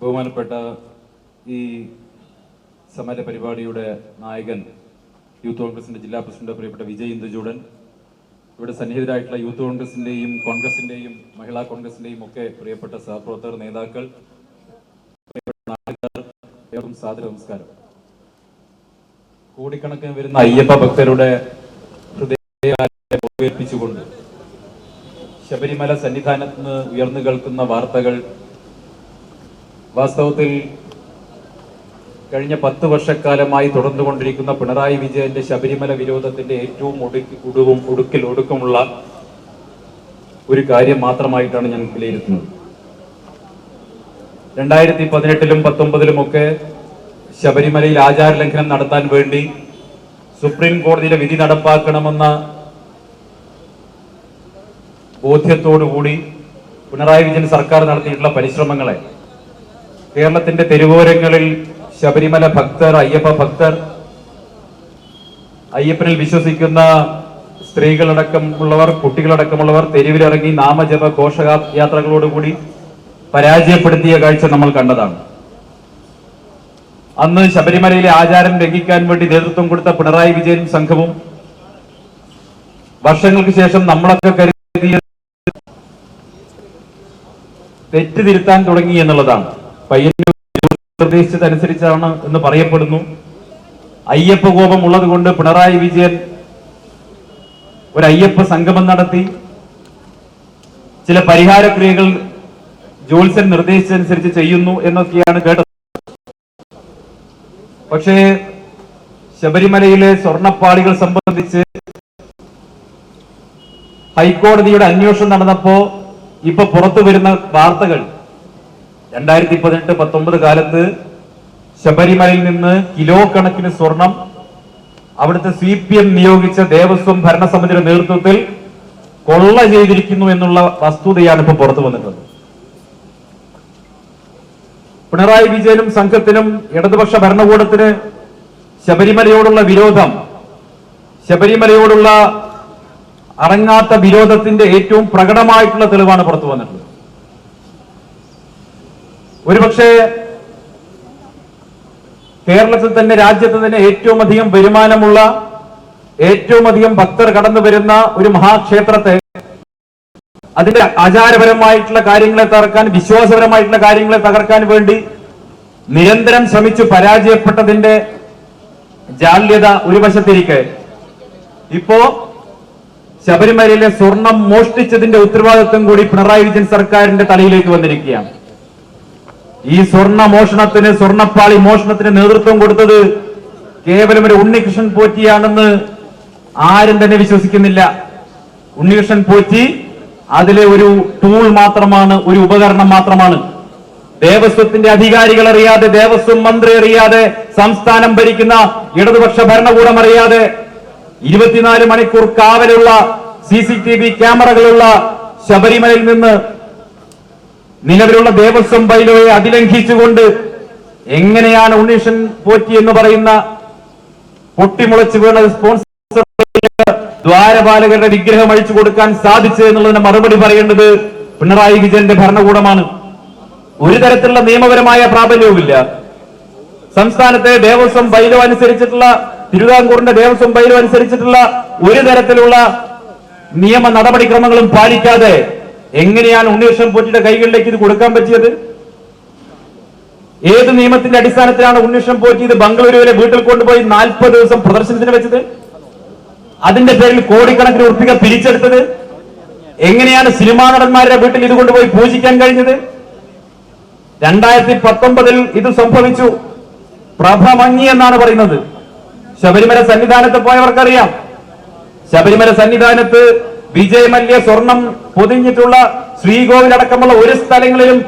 ബഹുമാനപ്പെട്ട ഈ സമര പരിപാടിയുടെ നായകൻ യൂത്ത് കോൺഗ്രസിന്റെ ജില്ലാ പ്രസിഡന്റ് പ്രിയപ്പെട്ട വിജയ് ഇന്ദുചൂടൻ, ഇവിടെ സന്നിഹിതരായിട്ടുള്ള യൂത്ത് കോൺഗ്രസിന്റെയും കോൺഗ്രസിന്റെയും മഹിളാ കോൺഗ്രസിന്റെയും ഒക്കെ പ്രിയപ്പെട്ട സഹപ്രവർത്തകർ, നേതാക്കൾ, ഏവർക്കും സാദര നമസ്കാരം. കോടിക്കണക്കിന് വരുന്ന അയ്യപ്പ ഭക്തരുടെ ഹൃദയേൽപ്പിച്ചുകൊണ്ട് ശബരിമല സന്നിധാനത്ത് നിന്ന് ഉയർന്നു കേൾക്കുന്ന വാർത്തകൾ വാസ്തവത്തിൽ കഴിഞ്ഞ 10 വർഷക്കാലമായി തുടർന്നുകൊണ്ടിരിക്കുന്ന പിണറായി വിജയന്റെ ശബരിമല വിരോധത്തിന്റെ ഏറ്റവും ഒടുക്കമുള്ള ഒരു കാര്യം മാത്രമായിട്ടാണ് ഞാൻ വിലയിരുത്തുന്നത്. 2018-ലും 2019-ലും ശബരിമലയിൽ ആചാരലംഘനം നടത്താൻ വേണ്ടി സുപ്രീം കോടതിയുടെ വിധി നടപ്പാക്കണമെന്ന ബോധ്യത്തോടുകൂടി പിണറായി വിജയൻ സർക്കാർ നടത്തിയിട്ടുള്ള പരിശ്രമങ്ങളെ കേരളത്തിന്റെ തെരുവോരങ്ങളിൽ ശബരിമല ഭക്തർ, അയ്യപ്പ ഭക്തർ, അയ്യപ്പനിൽ വിശ്വസിക്കുന്ന സ്ത്രീകളടക്കമുള്ളവർ, കുട്ടികളടക്കമുള്ളവർ തെരുവിലിറങ്ങി നാമജപ ഘോഷയാത്രകളോടുകൂടി പരാജയപ്പെടുത്തിയ കാഴ്ച നമ്മൾ കണ്ടതാണ്. അന്ന് ശബരിമലയിലെ ആചാരം ലംഘിക്കാൻ വേണ്ടി നേതൃത്വം കൊടുത്ത പിണറായി വിജയനും സംഘവും വർഷങ്ങൾക്ക് ശേഷം നമ്മളൊക്കെ കരുതിയ തെറ്റ് തിരുത്താൻ തുടങ്ങി എന്നുള്ളതാണ്. പയ്യന്നൂർ നിർദ്ദേശിച്ചതനുസരിച്ചാണ് എന്ന് പറയപ്പെടുന്നു. അയ്യപ്പ കോപം ഉള്ളത് കൊണ്ട് പിണറായി വിജയൻ ഒരു അയ്യപ്പ സംഗമം നടത്തി ചില പരിഹാര ക്രിയകൾ ജോത്സ്യൻ നിർദ്ദേശിച്ചതനുസരിച്ച് ചെയ്യുന്നു എന്നൊക്കെയാണ് കേട്ടത്. പക്ഷേ ശബരിമലയിലെ സ്വർണ്ണപ്പാളികൾ സംബന്ധിച്ച് ഹൈക്കോടതിയുടെ അന്വേഷണം നടന്നപ്പോ ഇപ്പൊ പുറത്തു വരുന്ന വാർത്തകൾ 2018-19 കാലത്ത് ശബരിമലയിൽ നിന്ന് കിലോ കണക്കിന് സ്വർണം അവിടുത്തെ CPM നിയോഗിച്ച ദേവസ്വം ഭരണസമിതിയുടെ നേതൃത്വത്തിൽ കൊള്ള ചെയ്തിരിക്കുന്നു എന്നുള്ള വസ്തുതയാണ് ഇപ്പൊ പുറത്തു വന്നിട്ടുള്ളത്. പിണറായി വിജയനും സംഘത്തിനും ഇടതുപക്ഷ ഭരണകൂടത്തിന് ശബരിമലയോടുള്ള വിരോധം, ശബരിമലയോടുള്ള അടങ്ങാത്ത വിരോധത്തിന്റെ ഏറ്റവും പ്രകടമായിട്ടുള്ള തെളിവാണ് പുറത്തു വന്നിട്ടുള്ളത്. ഒരുപക്ഷെ കേരളത്തിൽ തന്നെ, രാജ്യത്ത് തന്നെ ഏറ്റവും അധികം വരുമാനമുള്ള, ഏറ്റവും അധികം ഭക്തർ കടന്നു വരുന്ന ഒരു മഹാക്ഷേത്രത്തെ അതിന്റെ ആചാരപരമായിട്ടുള്ള കാര്യങ്ങളെ തകർക്കാൻ, വിശ്വാസപരമായിട്ടുള്ള കാര്യങ്ങളെ തകർക്കാൻ വേണ്ടി നിരന്തരം ശ്രമിച്ചു പരാജയപ്പെട്ടതിന്റെ ജാള്യത ഒരു വശത്തിരിക്കെ ഇപ്പോ ശബരിമലയിലെ സ്വർണം മോഷ്ടിച്ചതിന്റെ ഉത്തരവാദിത്വം കൂടി പിണറായി വിജയൻ സർക്കാരിന്റെ തലയിലേക്ക് വന്നിരിക്കുകയാണ്. ഈ സ്വർണ്ണ മോഷണത്തിന്, സ്വർണ്ണപ്പാളി മോഷണത്തിന് നേതൃത്വം കൊടുത്തത് കേവലം ഒരു ഉണ്ണികൃഷ്ണൻ പോറ്റിയാണെന്ന് ആരും തന്നെ വിശ്വസിക്കുന്നില്ല. ഉണ്ണികൃഷ്ണൻ പോറ്റി അതിലെ ഒരു ടൂൾ മാത്രമാണ്, ഒരു ഉപകരണം മാത്രമാണ്. ദേവസ്വത്തിന്റെ അധികാരികൾ അറിയാതെ, ദേവസ്വം മന്ത്രി അറിയാതെ, സംസ്ഥാനം ഭരിക്കുന്ന ഇടതുപക്ഷ ഭരണകൂടം അറിയാതെ 24 മണിക്കൂർ കാവലുള്ള CCTV ക്യാമറകളുള്ള ശബരിമലയിൽ നിന്ന് നിലവിലുള്ള ദേവസ്വം ബൈലോയെ അതിലംഘിച്ചുകൊണ്ട് എങ്ങനെയാണ് ഉണ്ണീഷൻ പോറ്റി എന്ന് പറയുന്ന പൊട്ടിമുളച്ചു വീണ സ്പോൺസർ ദ്വാരപാലകരുടെ വിഗ്രഹം അഴിച്ചു കൊടുക്കാൻ സാധിച്ചത് എന്നുള്ളതിന് മറുപടി പറയേണ്ടത് പിണറായി വിജയന്റെ ഭരണകൂടമാണ്. ഒരു തരത്തിലുള്ള നിയമപരമായ പ്രാബല്യവുമില്ല. സംസ്ഥാനത്തെ ദേവസ്വം ബൈലോ അനുസരിച്ചിട്ടുള്ള, തിരുവിതാംകൂറിന്റെ ദേവസ്വം ബൈലോ അനുസരിച്ചിട്ടുള്ള ഒരു തരത്തിലുള്ള നിയമ നടപടിക്രമങ്ങളും പാലിക്കാതെ എങ്ങനെയാണ് ഉണ്ണികൃഷ്ണൻ പോറ്റിയുടെ കൈകളിലേക്ക് ഇത് കൊടുക്കാൻ പറ്റിയത്? ഏത് നിയമത്തിന്റെ അടിസ്ഥാനത്തിലാണ് ഉണ്ണികൃഷ്ണൻ പോറ്റി ഇത് ബംഗളൂരുവിലെ വീട്ടിൽ കൊണ്ടുപോയി 40 ദിവസം പ്രദർശനത്തിന് വെച്ചത്? അതിന്റെ പേരിൽ കോടിക്കണക്കിന് ഉറുപ്പിക പിരിച്ചെടുത്തത്? എങ്ങനെയാണ് സിനിമാ നടന്മാരുടെ വീട്ടിൽ ഇത് കൊണ്ടുപോയി പൂജിക്കാൻ കഴിഞ്ഞത്? 2019-ൽ ഇത് സംഭവിച്ചു. പ്രഭ മങ്ങി എന്നാണ് പറയുന്നത്. ശബരിമല സന്നിധാനത്ത് പോയവർക്കറിയാം. ശബരിമല സന്നിധാനത്ത് വിജയമല്യ സ്വർണം പൊതിഞ്ഞിട്ടുള്ള ശ്രീകോവിലടക്കമുള്ള ഒരു സ്ഥലങ്ങളിലും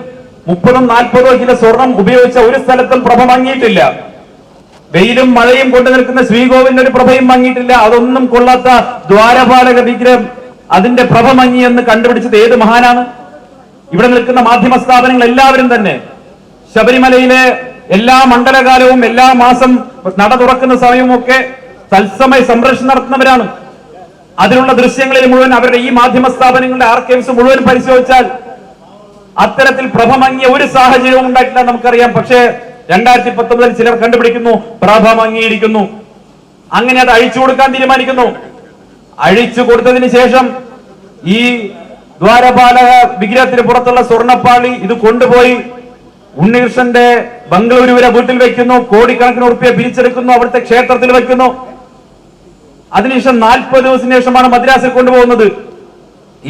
30-40 കിലോ സ്വർണം ഉപയോഗിച്ച ഒരു സ്ഥലത്തും പ്രഭ മങ്ങിയിട്ടില്ല. വെയിലും മഴയും കൊണ്ടു നിൽക്കുന്ന ശ്രീകോവിലിന്റെ ഒരു പ്രഭയും മങ്ങിയിട്ടില്ല. അതൊന്നും കൊള്ളാത്ത ദ്വാരപാലക വിഗ്രഹം അതിന്റെ പ്രഭ മങ്ങി എന്ന് കണ്ടുപിടിച്ചത് ഏത് മഹാനാണ്? ഇവിടെ നിൽക്കുന്ന മാധ്യമ സ്ഥാപനങ്ങൾ എല്ലാവരും തന്നെ ശബരിമലയിലെ എല്ലാ മണ്ഡലകാലവും, എല്ലാ മാസം നട തുറക്കുന്ന സമയവും ഒക്കെ തത്സമയ സംരക്ഷണം നടത്തുന്നവരാണ്. അതിനുള്ള ദൃശ്യങ്ങളിൽ മുഴുവൻ അവരുടെ ഈ മാധ്യമ സ്ഥാപനങ്ങളുടെ ആർക്കൈവ്സ് മുഴുവൻ പരിശോധിച്ചാൽ അത്തരത്തിൽ പ്രഭമങ്ങിയ ഒരു സാഹചര്യവും ഉണ്ടായിട്ടില്ല നമുക്കറിയാം. പക്ഷേ 2019 ചിലർ കണ്ടുപിടിക്കുന്നു പ്രഭ മങ്ങിയിരിക്കുന്നു. അങ്ങനെ അത് അഴിച്ചു കൊടുക്കാൻ തീരുമാനിക്കുന്നു. അഴിച്ചു കൊടുത്തതിന് ശേഷം ഈ ദ്വാരപാലക വിഗ്രഹത്തിന് പുറത്തുള്ള സ്വർണ്ണപ്പാളി ഇത് കൊണ്ടുപോയി ഉണ്ണികൃഷ്ണന്റെ ബംഗളൂരുവിലെ വീട്ടിൽ വെക്കുന്നു. കോടിക്കണക്കിന് ഉറുപ്പിക പിരിച്ചെടുക്കുന്നു, അവിടുത്തെ ക്ഷേത്രത്തിൽ വെക്കുന്നു. അതിനുശേഷം 40 ദിവസത്തിന് ശേഷമാണ് മദ്രാസിൽ കൊണ്ടുപോകുന്നത്.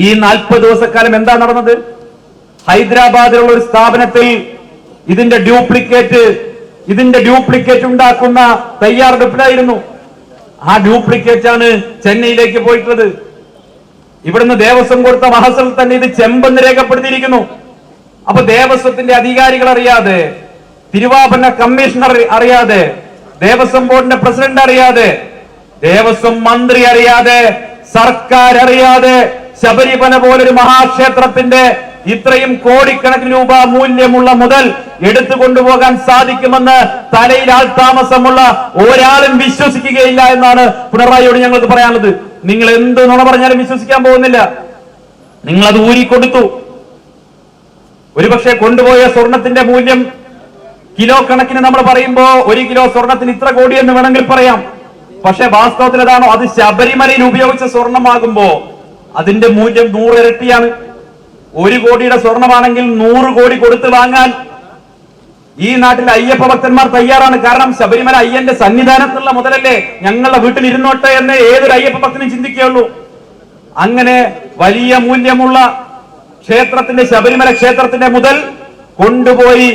ഈ 40 ദിവസക്കാലം എന്താ നടന്നത്? ഹൈദരാബാദിലുള്ള ഒരു സ്ഥാപനത്തിൽ ഇതിന്റെ ഡ്യൂപ്ലിക്കേറ്റ് ഉണ്ടാക്കുന്ന തയ്യാറെടുപ്പിലായിരുന്നു. ആ ഡ്യൂപ്ലിക്കേറ്റ് ആണ് ചെന്നൈയിലേക്ക് പോയിട്ടുള്ളത്. ഇവിടുന്ന് ദേവസ്വം കൊടുത്ത മഹസൽ തന്നെ ഇത് ചെമ്പെന്ന് രേഖപ്പെടുത്തിയിരിക്കുന്നു. അപ്പൊ ദേവസ്വത്തിന്റെ അധികാരികൾ അറിയാതെ, തിരുവാഭരണ കമ്മീഷണർ അറിയാതെ, ദേവസ്വം ബോർഡിന്റെ പ്രസിഡന്റ് അറിയാതെ, ദേവസ്വം മന്ത്രി അറിയാതെ, സർക്കാർ അറിയാതെ ശബരിമല പോലൊരു മഹാക്ഷേത്രത്തിന്റെ ഇത്രയും കോടിക്കണക്കിന് രൂപ മൂല്യമുള്ള മുതൽ എടുത്തു കൊണ്ടുപോകാൻ സാധിക്കുമെന്ന് തലയിൽ ആൾതാമസമുള്ള ഒരാളും വിശ്വസിക്കുകയില്ല എന്നാണ് പിണറായിയോട് ഞങ്ങൾക്ക് പറയാനുള്ളത്. നിങ്ങൾ എന്ത് നുണ പറഞ്ഞാലും വിശ്വസിക്കാൻ പോകുന്നില്ല. നിങ്ങൾ അത് ഊരിക്കൊടുത്തു. ഒരുപക്ഷെ കൊണ്ടുപോയ സ്വർണത്തിന്റെ മൂല്യം കിലോ കണക്കിന് നമ്മൾ പറയുമ്പോ 1 കിലോ സ്വർണത്തിന് ഇത്ര കോടി എന്ന് വേണമെങ്കിൽ പറയാം. പക്ഷെ വാസ്തവത്തിൽ അതാണോ? അത് ശബരിമലയിൽ ഉപയോഗിച്ച സ്വർണമാകുമ്പോ അതിന്റെ മൂല്യം 100 ഇരട്ടിയാണ്. 1 കോടിയുടെ സ്വർണമാണെങ്കിൽ 100 കോടി കൊടുത്ത് വാങ്ങാൻ ഈ നാട്ടിലെ അയ്യപ്പ ഭക്തന്മാർ തയ്യാറാണ്. കാരണം ശബരിമല അയ്യന്റെ സന്നിധാനത്തുള്ള മുതലല്ലേ, ഞങ്ങളുടെ വീട്ടിൽ ഇരുന്നോട്ടെ എന്ന് ഏതൊരു അയ്യപ്പ ഭക്തനും ചിന്തിക്കുകയുള്ളൂ. അങ്ങനെ വലിയ മൂല്യമുള്ള ക്ഷേത്രത്തിന്റെ, ശബരിമല ക്ഷേത്രത്തിന്റെ മുതൽ കൊണ്ടുപോയി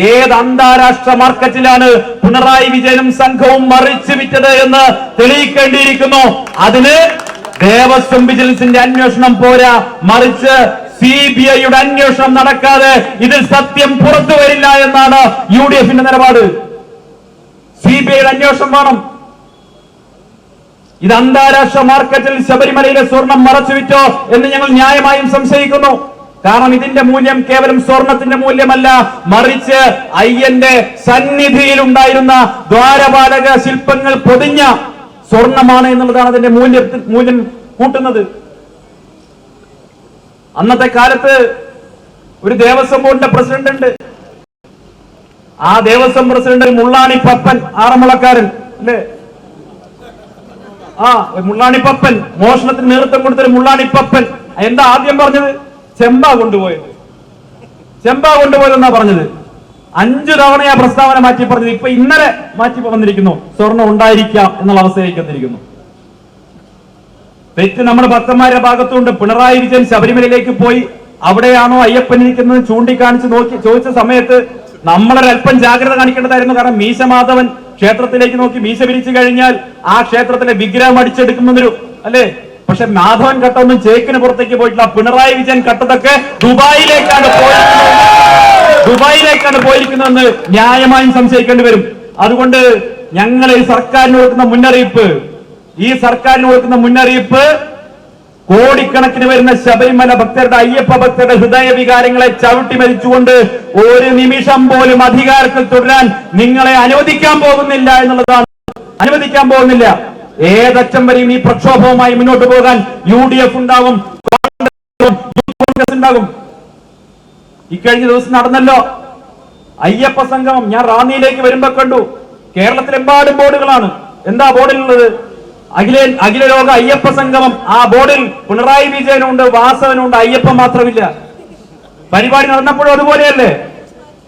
ഏത് അന്താരാഷ്ട്ര മാർക്കറ്റിലാണ് പിണറായി വിജയനും സംഘവും മറിച്ചു വിറ്റത് എന്ന് തെളിയിക്കേണ്ടിയിരിക്കുന്നു. അതിന് ദേവസ്വം വിജിലൻസിന്റെ അന്വേഷണം പോരാ, മറിച്ച് CBIയുടെ അന്വേഷണം നടക്കാതെ ഇതിൽ സത്യം പുറത്തു വരില്ല എന്നാണ് UDFന്റെ നിലപാട്. CBIയുടെ അന്വേഷണം വേണം. ഇത് അന്താരാഷ്ട്ര മാർക്കറ്റിൽ ശബരിമലയിലെ സ്വർണം മറച്ചു വിറ്റോ എന്ന് ഞങ്ങൾ ന്യായമായും സംശയിക്കുന്നു. കാരണം ഇതിന്റെ മൂല്യം കേവലം സ്വർണത്തിന്റെ മൂല്യമല്ല, മറിച്ച് അയ്യന്റെ സന്നിധിയിൽ ഉണ്ടായിരുന്ന ദ്വാരപാലക ശില്പങ്ങൾ പൊതിഞ്ഞ സ്വർണമാണ് എന്നുള്ളതാണ് അതിന്റെ മൂല്യം കൂട്ടുന്നത്. അന്നത്തെ കാലത്ത് ഒരു ദേവസ്വം ബോർഡിന്റെ പ്രസിഡന്റ് ഉണ്ട്. ആ ദേവസ്വം പ്രസിഡന്റ് മുള്ളാണി പപ്പൻ, ആറന്മുളക്കാരൻ അല്ലേ? മുള്ളാണി പപ്പൻ, മോഷണത്തിന് നേതൃത്വം കൊടുത്തൊരു മുള്ളാണി പപ്പൻ എന്താ ആദ്യം പറഞ്ഞത്? ചെമ്പാ കൊണ്ടുപോയതെന്നാ പറഞ്ഞത്. 5 തവണ ആ പ്രസ്താവന മാറ്റി പറഞ്ഞത്. ഇപ്പൊ ഇന്നലെ മാറ്റി വന്നിരിക്കുന്നു, സ്വർണം ഉണ്ടായിരിക്കാം എന്നുള്ള അവസ്ഥയിലേക്ക് വന്നിരിക്കുന്നു. തെറ്റ് നമ്മുടെ ഭക്തന്മാരുടെ ഭാഗത്തുണ്ട്. പിണറായി വിജയൻ ശബരിമലയിലേക്ക് പോയി അവിടെയാണോ അയ്യപ്പൻ ഇരിക്കുന്നത് ചൂണ്ടിക്കാണിച്ച് ചോദിച്ച സമയത്ത് നമ്മളൊരല്പം ജാഗ്രത കാണിക്കേണ്ടതായിരുന്നു. കാരണം മീശ മാധവൻ ക്ഷേത്രത്തിലേക്ക് നോക്കി മീശ പിരിച്ചു കഴിഞ്ഞാൽ ആ ക്ഷേത്രത്തിലെ വിഗ്രഹം അടിച്ചെടുക്കുന്നൊരു അല്ലേ? പക്ഷെ മാധവൻ കട്ടൊന്നും ചേക്കിന് പുറത്തേക്ക് പോയിട്ടില്ല. പിണറായി വിജയൻ കട്ടതൊക്കെ ദുബായിലേക്കാണ് പോയിരിക്കുന്നതെന്ന് ന്യായമായും സംശയിക്കേണ്ടി വരും. അതുകൊണ്ട് ഞങ്ങൾ ഈ സർക്കാരിന് കൊടുക്കുന്ന മുന്നറിയിപ്പ് കോടിക്കണക്കിന് വരുന്ന ശബരിമല ഭക്തരുടെ, അയ്യപ്പ ഭക്തരുടെ ഹൃദയവികാരങ്ങളെ ചവിട്ടി മരിച്ചുകൊണ്ട് ഒരു നിമിഷം പോലും അധികാരത്തിൽ തുടരാൻ നിങ്ങളെ അനുവദിക്കാൻ പോകുന്നില്ല എന്നുള്ളതാണ്. അനുവദിക്കാൻ പോകുന്നില്ല. ഏതറ്റം വരെയും ഈ പ്രക്ഷോഭവുമായി മുന്നോട്ട് പോകാൻ UDF ഉണ്ടാകും, കോൺഗ്രസ് ഉണ്ടാകും. ഇക്കഴിഞ്ഞ ദിവസം നടന്നല്ലോ അയ്യപ്പ സംഗമം. ഞാൻ റാന്നിയിലേക്ക് വരുമ്പോ കണ്ടു, കേരളത്തിലെമ്പാടും ബോർഡുകളാണ്. എന്താ ബോർഡിലുള്ളത്? അഖില ലോക അയ്യപ്പ സംഗമം. ആ ബോർഡിൽ പിണറായി വിജയനുണ്ട്, വാസവനുണ്ട്, അയ്യപ്പ മാത്രമില്ല. പരിപാടി നടന്നപ്പോഴും അതുപോലെയല്ലേ?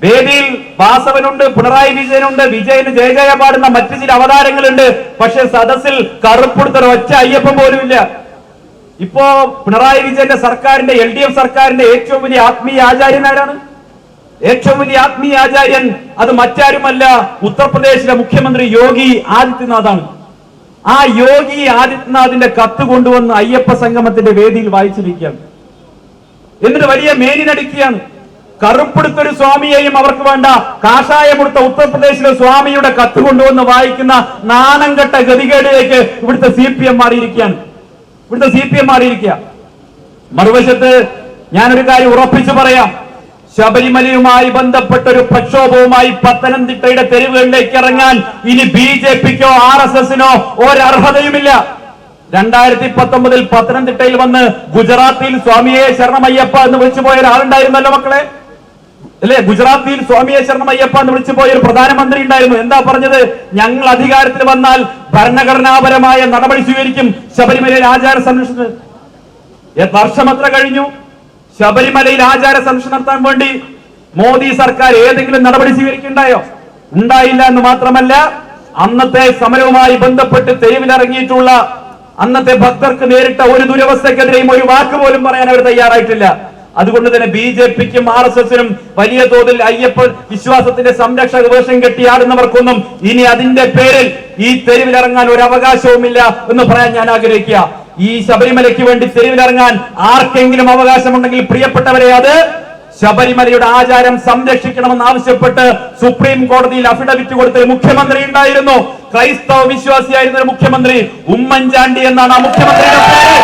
വേദിയിൽ വാസവനുണ്ട്, പിണറായി വിജയനുണ്ട്, വിജയന് ജയ ജയ പാടുന്ന മറ്റു ചില അവതാരങ്ങളുണ്ട്. പക്ഷെ സദസ്സിൽ കറുപ്പെടുത്തൊരു ഒറ്റ അയ്യപ്പൻ പോലുമില്ല. ഇപ്പോ പിണറായി വിജയന്റെ സർക്കാരിന്റെ, LDF സർക്കാരിന്റെ ഏറ്റവും വലിയ ആത്മീയ ആചാര്യൻ ആരാണ്? ഏറ്റവും വലിയ ആത്മീയ ആചാര്യൻ അത് മറ്റാരുമല്ല, ഉത്തർപ്രദേശിലെ മുഖ്യമന്ത്രി യോഗി ആദിത്യനാഥാണ്. ആ യോഗി ആദിത്യനാഥിന്റെ കത്ത് കൊണ്ടുവന്ന് അയ്യപ്പ സംഗമത്തിന്റെ വേദിയിൽ വായിച്ചിരിക്കുകയാണ്. എന്നിട്ട് വലിയ മേനി നടിക്കുകയാണ്. കറുപ്പെടുത്തൊരു സ്വാമിയെയും അവർക്ക് വേണ്ട, കാഷായമുടുത്ത ഉത്തർപ്രദേശിലെ സ്വാമിയുടെ കത്ത് കൊണ്ടുവന്ന് വായിക്കുന്ന നാണംകെട്ട ഗതികേടിലേക്ക് ഇവിടുത്തെ CPM മാറിയിരിക്കുക. മറുവശത്ത് ഞാനൊരു കാര്യം ഉറപ്പിച്ചു പറയാം. ശബരിമലയുമായി ബന്ധപ്പെട്ട ഒരു പ്രക്ഷോഭവുമായി പത്തനംതിട്ടയുടെ തെരുവുകളിലേക്ക് ഇറങ്ങാൻ ഇനി BJPക്കോ RSSനോ ഒരർഹതയുമില്ല. 2019 പത്തനംതിട്ടയിൽ വന്ന് ഗുജറാത്തിൽ സ്വാമിയെ ശരണമയ്യപ്പ എന്ന് വിളിച്ചു പോയ ഒരാളുണ്ടായിരുന്നല്ലോ മക്കളെ, അല്ലെ? ഗുജറാത്തിൽ സ്വാമിയെ ശരണമയ്യപ്പ എന്ന് വിളിച്ചു പോയ ഒരു പ്രധാനമന്ത്രി ഉണ്ടായിരുന്നു. എന്താ പറഞ്ഞത്? ഞങ്ങൾ അധികാരത്തിൽ വന്നാൽ ഭരണഘടനാപരമായ നടപടി സ്വീകരിക്കും ശബരിമലയിൽ ആചാര സംരക്ഷണം. വർഷം എത്ര കഴിഞ്ഞു? ശബരിമലയിൽ ആചാര സംരക്ഷണം നടത്താൻ വേണ്ടി മോദി സർക്കാർ ഏതെങ്കിലും നടപടി സ്വീകരിക്കുന്നുണ്ടായോ? ഉണ്ടായില്ല എന്ന് മാത്രമല്ല, അന്നത്തെ സമരവുമായി ബന്ധപ്പെട്ട് തെരുവിലിറങ്ങിയിട്ടുള്ള അന്നത്തെ ഭക്തർക്ക് നേരിട്ട ഒരു ദുരവസ്ഥക്കെതിരെയും ഒരു വാക്ക് പോലും പറയാൻ അവർ തയ്യാറായിട്ടില്ല. അതുകൊണ്ട് തന്നെ BJPക്കും RSSനും വലിയ തോതിൽ അയ്യപ്പ വിശ്വാസത്തിന്റെ സംരക്ഷക വേഷം കെട്ടിയാടുന്നവർക്കൊന്നും ഇനി അതിന്റെ പേരിൽ ഈ തെരുവിലിറങ്ങാൻ ഒരു അവകാശവുമില്ല എന്ന് പറയാൻ ഞാൻ ആഗ്രഹിക്കുക. ഈ ശബരിമലയ്ക്ക് വേണ്ടി തെരുവിലിറങ്ങാൻ ആർക്കെങ്കിലും അവകാശമുണ്ടെങ്കിൽ പ്രിയപ്പെട്ടവരെ, അത് ശബരിമലയുടെ ആചാരം സംരക്ഷിക്കണമെന്ന് ആവശ്യപ്പെട്ട് സുപ്രീം കോടതിയിൽ അഫിഡവിറ്റ് കൊടുത്ത മുഖ്യമന്ത്രി ഉണ്ടായിരുന്നു. ക്രൈസ്തവ വിശ്വാസിയായിരുന്ന ഒരു മുഖ്യമന്ത്രി, ഉമ്മൻചാണ്ടി എന്നാണ് ആ മുഖ്യമന്ത്രിയുടെ പേര്.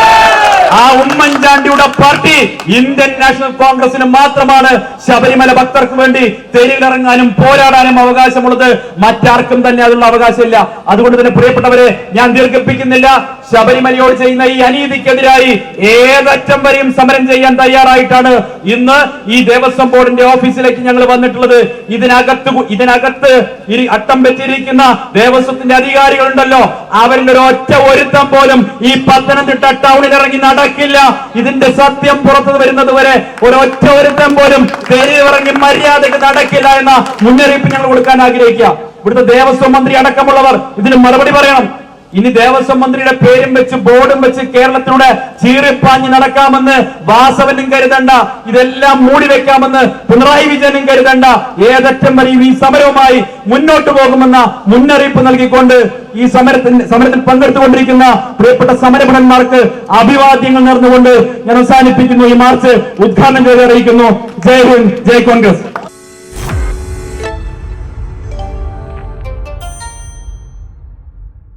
ആ ഉമ്മൻചാണ്ടിയുടെ പാർട്ടി ഇന്ത്യൻ നാഷണൽ കോൺഗ്രസിന് മാത്രമാണ് ശബരിമല ഭക്തർക്ക് വേണ്ടി തെരുവിലിറങ്ങാനും പോരാടാനും അവകാശമുള്ളത്. മറ്റാർക്കും തന്നെ അതിനുള്ള അവകാശമില്ല. അതുകൊണ്ട് തന്നെ പ്രിയപ്പെട്ടവരെ, ഞാൻ ദീർഘിപ്പിക്കുന്നില്ല. ശബരിമലയോട് ചെയ്യുന്ന ഈ അനീതിക്കെതിരായി ഏതറ്റം വരെയും സമരം ചെയ്യാൻ തയ്യാറായിട്ടാണ് ഇന്ന് ഈ ദേവസ്വം ബോർഡിന്റെ ഓഫീസിലേക്ക് ഞങ്ങൾ വന്നിട്ടുള്ളത്. ഇതിനകത്ത് അട്ടം വെച്ചിരിക്കുന്ന ദേവസ്വത്തിന്റെ അധികാരികളുണ്ടല്ലോ, അവരിൽ ഒരു ഒറ്റ ഒരുത്തം പോലും ഈ പത്തനംതിട്ട ടൗണിൽ ഇറങ്ങി നടക്കില്ല. ഇതിന്റെ സത്യം പുറത്തു വരുന്നത് വരെ ഒരൊറ്റ ഒരുത്തം പോലും തെരുവിറങ്ങി മര്യാദയ്ക്ക് നടക്കില്ല എന്ന മുന്നറിയിപ്പ് ഞങ്ങൾ കൊടുക്കാൻ ആഗ്രഹിക്കുക. ഇവിടുത്തെ ദേവസ്വം മന്ത്രി അടക്കമുള്ളവർ ഇതിന് മറുപടി പറയണം. ഇനി ദേവസ്വം മന്ത്രിയുടെ പേരും വെച്ച് ബോർഡും വെച്ച് കേരളത്തിലൂടെ ചീറിപ്പാഞ്ഞ് നടക്കാമെന്ന് വാസവനും കരുതണ്ട. ഇതെല്ലാം മൂടി വെക്കാമെന്ന് പിണറായി വിജയനും കരുതണ്ട. ഏതറ്റം വരെയും ഈ സമരവുമായി മുന്നോട്ട് പോകുമെന്ന മുന്നറിയിപ്പ് നൽകിക്കൊണ്ട് ഈ സമരത്തിൽ പങ്കെടുത്തുകൊണ്ടിരിക്കുന്ന പ്രിയപ്പെട്ട സമരഭടന്മാർക്ക് അഭിവാദ്യങ്ങൾ നേർന്നുകൊണ്ട് ഞാൻ അവസാനിപ്പിക്കുന്നു. ഈ മാർച്ച് ഉദ്ഘാടനം ചെയ്ത് അറിയിക്കുന്നു. ജയ് ഹിന്ദ്, ജയ് കോൺഗ്രസ്.